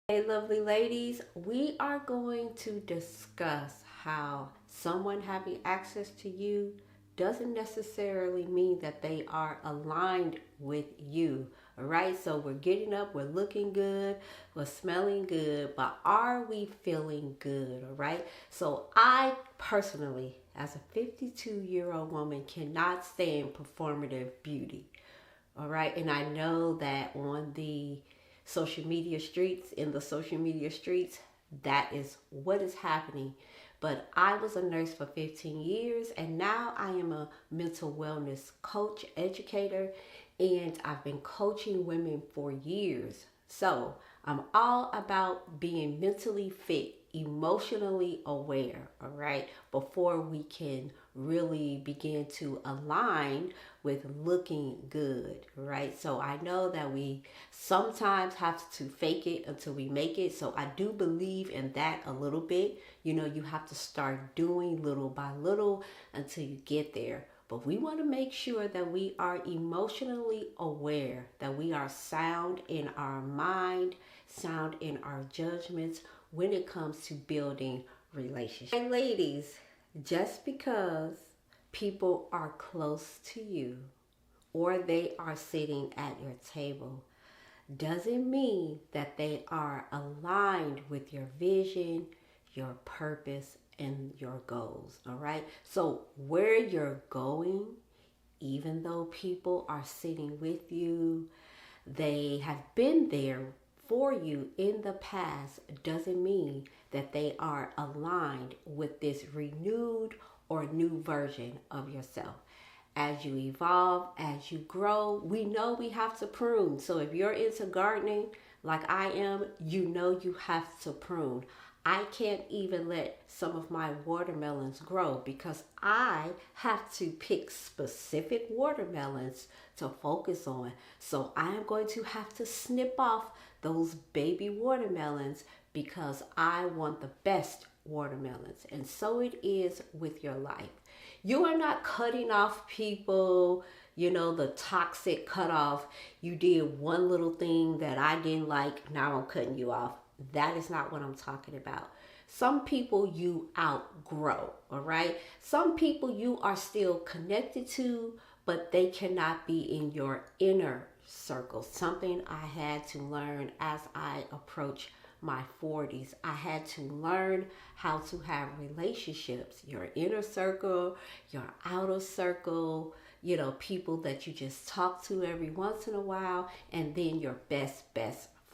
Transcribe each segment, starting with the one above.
Hey, lovely ladies, we are going to discuss how someone having access to you doesn't necessarily mean that they are aligned with you. All right, so we're getting up, we're looking good, we're smelling good, but are we feeling good? All right, so I personally, as a 52-year-old woman, cannot stand performative beauty. All right, and I know that on the social media streets, in the social media streets, that is what is happening. But I was a nurse for 15 years, and now I am a mental wellness coach, educator, and I've been coaching women for years. So I'm all about being mentally fit, emotionally aware, all right, before we can really begin to align with looking good, right? So I know that we sometimes have to fake it until we make it. So I do believe in that a little bit. You have to start doing little by little until you get there. But we want to make sure that we are emotionally aware, that we are sound in our mind, sound in our judgments when it comes to building relationships. And ladies, just because people are close to you or they are sitting at your table doesn't mean that they are aligned with your vision, your purpose, and your goals. All right. So, where you're going, even though people are sitting with you, they have been there for you in the past, doesn't mean that they are aligned with this renewed or new version of yourself. As you evolve, as you grow, we know we have to prune. So if you're into gardening like I am, you know you have to prune. I can't even let some of my watermelons grow because I have to pick specific watermelons to focus on. So I am going to have to snip off those baby watermelons because I want the best watermelons. And so it is with your life. You are not cutting off people, the toxic cutoff. You did one little thing that I didn't like, now I'm cutting you off. That is not what I'm talking about. Some people you outgrow, all right? Some people you are still connected to, but they cannot be in your inner circle. Something I had to learn as I approach my 40s. I had to learn how to have relationships, your inner circle, your outer circle, people that you just talk to every once in a while, and then your best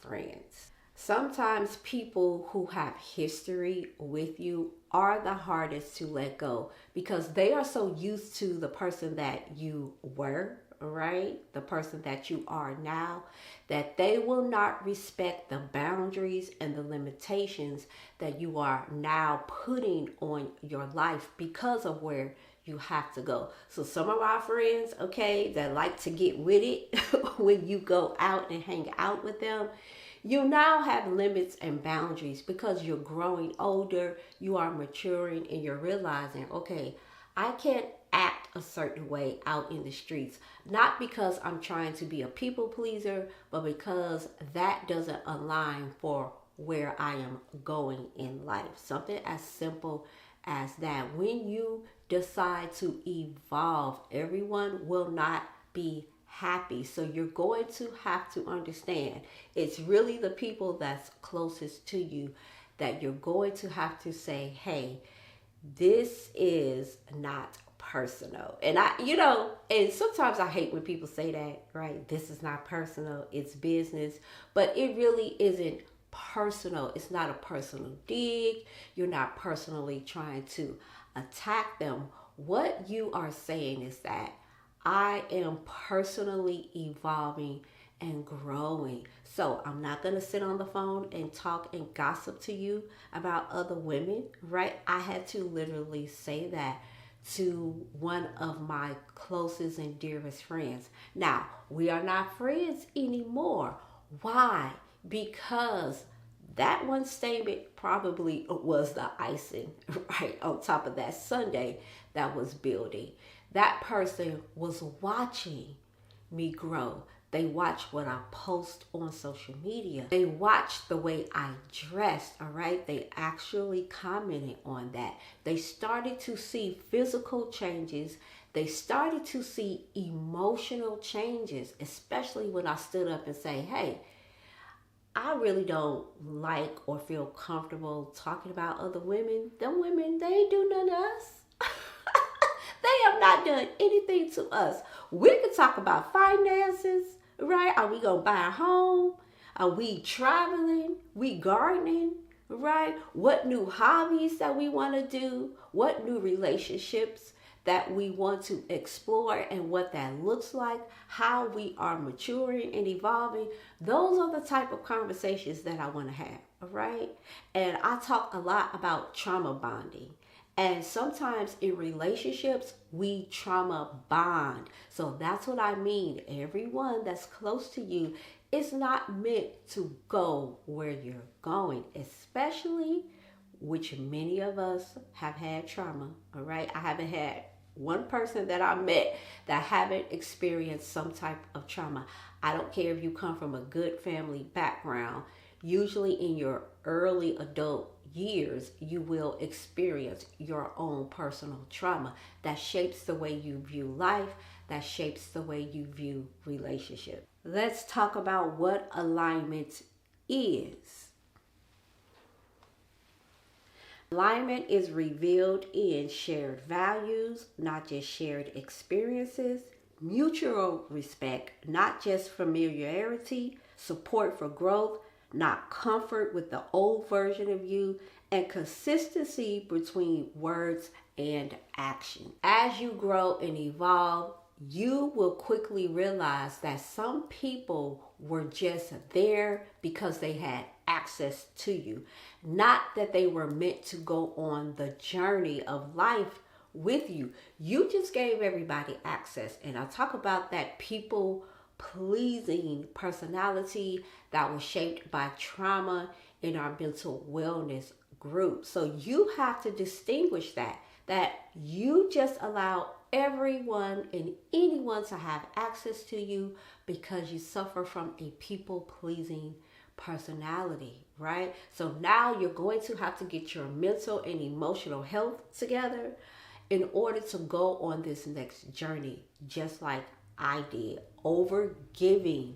friends. Sometimes people who have history with you are the hardest to let go because they are so used to the person that you were, right? The person that you are now, that they will not respect the boundaries and the limitations that you are now putting on your life because of where you have to go. So some of our friends, okay, that like to get with it when you go out and hang out with them, you now have limits and boundaries because you're growing older, you are maturing, and you're realizing, okay, I can't act a certain way out in the streets. Not because I'm trying to be a people pleaser, but because that doesn't align for where I am going in life. Something as simple as that. When you decide to evolve, everyone will not be happy. So you're going to have to understand it's really the people that's closest to you that you're going to have to say, hey, this is not personal. And and sometimes I hate when people say that, right? This is not personal, it's business. But it really isn't personal. It's not a personal dig. You're not personally trying to attack them. What you are saying is that I am personally evolving and growing. So I'm not going to sit on the phone and talk and gossip to you about other women, right? I had to literally say that to one of my closest and dearest friends. Now, we are not friends anymore. Why? Because that one statement probably was the icing, right, on top of that sundae that was building. That person was watching me grow. They watch what I post on social media. They watch the way I dressed, all right? They actually commented on that. They started to see physical changes. They started to see emotional changes, especially when I stood up and say, hey, I really don't like or feel comfortable talking about other women. Them women, they ain't do nothing to us. They have not done anything to us. We can talk about finances, right? Are we going to buy a home? Are we traveling? We gardening, right? What new hobbies that we want to do? What new relationships that we want to explore and what that looks like, how we are maturing and evolving. Those are the type of conversations that I want to have, all right? And I talk a lot about trauma bonding. And sometimes in relationships, we trauma bond. So that's what I mean. Everyone that's close to you is not meant to go where you're going, especially which many of us have had trauma, all right? I haven't had one person that I met that haven't experienced some type of trauma. I don't care if you come from a good family background. Usually in your early adult years, you will experience your own personal trauma that shapes the way you view life, that shapes the way you view relationships. Let's talk about what alignment is. Alignment is revealed in shared values, not just shared experiences, mutual respect, not just familiarity, support for growth, not comfort with the old version of you, and consistency between words and action. As you grow and evolve, you will quickly realize that some people were just there because they had access to you. Not that they were meant to go on the journey of life with you. You just gave everybody access. And I'll talk about that people pleasing personality that was shaped by trauma in our mental wellness group. So you have to distinguish that you just allow everyone and anyone to have access to you because you suffer from a people pleasing personality, right? So now you're going to have to get your mental and emotional health together in order to go on this next journey, just like I did. Overgiving.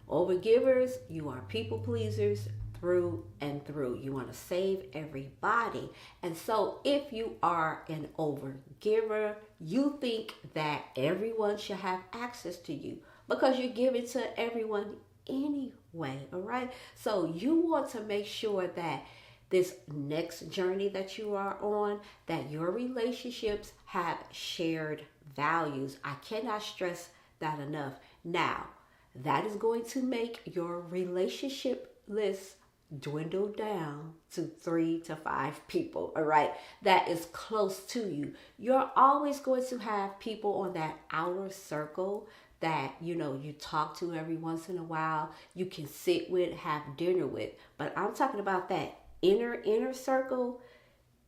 Overgivers, you are people pleasers through and through. You want to save everybody. And so if you are an overgiver, you think that everyone should have access to you because you give it to everyone anyway, all right? So you want to make sure that this next journey that you are on, that your relationships have shared values. I cannot stress that enough. Now, that is going to make your relationship list dwindle down to 3 to 5 people, all right, that is close to you. You're always going to have people on that outer circle that you talk to every once in a while, you can sit with, have dinner with. But I'm talking about that inner circle.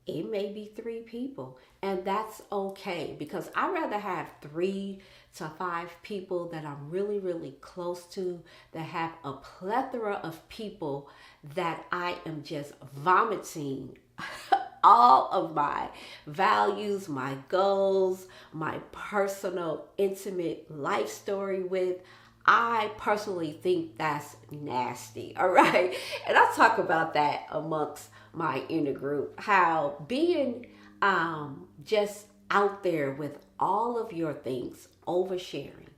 It may be 3 people, and that's okay, because I'd rather have 3 to 5 people that I'm really, really close to, that have a plethora of people that I am just vomiting all of my values, my goals, my personal, intimate life story with. I personally think that's nasty, all right? And I talk about that amongst my inner group, how being just out there with all of your things, oversharing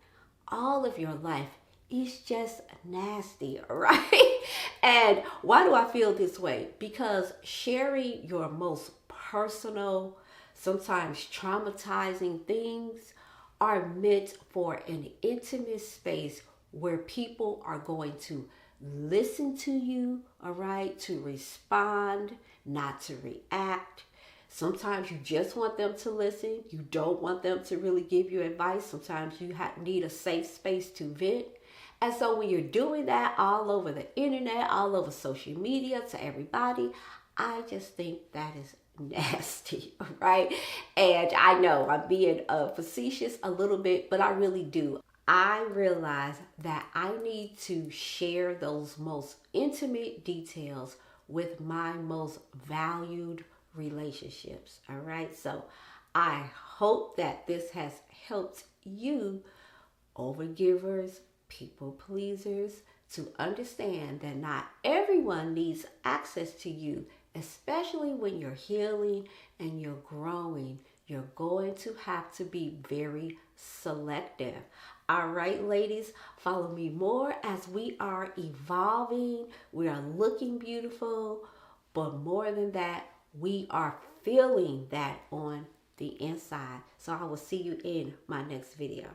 all of your life is just nasty, all right? And why do I feel this way? Because sharing your most personal, sometimes traumatizing things are meant for an intimate space where people are going to listen to you, all right, to respond, not to react. Sometimes you just want them to listen. You don't want them to really give you advice. Sometimes you need a safe space to vent. And so when you're doing that all over the internet, all over social media to everybody, I just think that is nasty, right? And I know I'm being facetious a little bit, but I really do. I realized that I need to share those most intimate details with my most valued relationships. All right. So I hope that this has helped you, overgivers, people pleasers, to understand that not everyone needs access to you, especially when you're healing and you're growing. You're going to have to be very selective. All right, ladies, follow me more as we are evolving. We are looking beautiful, but more than that, we are feeling that on the inside. So I will see you in my next video.